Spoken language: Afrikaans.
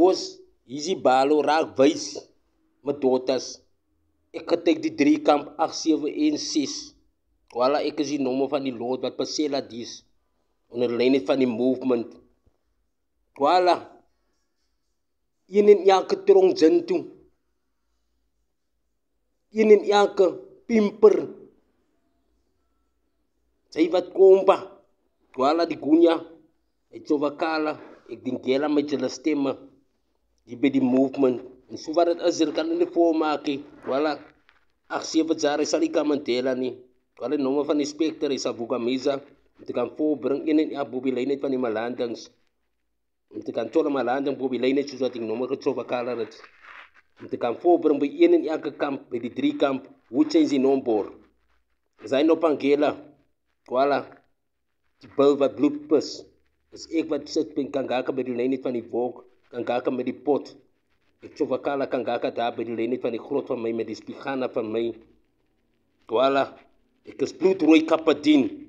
bos, hierdie balo raak wys met dotas. Ek getyk die 3 kamp 8716. Voilà, ek is die nommer van die lot wat Pasela dies. Onder lyn van die movement. Voilà. Een en elke tronk toe. Een en elke pimper. Sy wat kompa. Voilà die gunya. Ek so wakala. Ek dink jylle met julle stemme. Die by die movement. En so wat het is, er kan hulle voormaak. Voilà. 8-7 jaar sal die kamantela nie. Voilà, die nommer van die spekter is Abugamiza. Om te kan voorbring een en elke bobieleinheid van die malandings. Om te kan tolle malanding bobieleinheid soos wat die nommer so wakala het. Om te kan voorbring by een en elke kamp, by die 3 kamp, hoe zijn ze nombor? Zijn op Angela, voilà, die bul wat bloedpus. Dus ik wat zit ben, kan gaken bij de lijn van die volk, kan gaken met die pot. Ik zo vakala kan gaken daar bij de lijn van die grot van mij, met die spigana van mij. Voilà, ik is bloedrooi kapadien.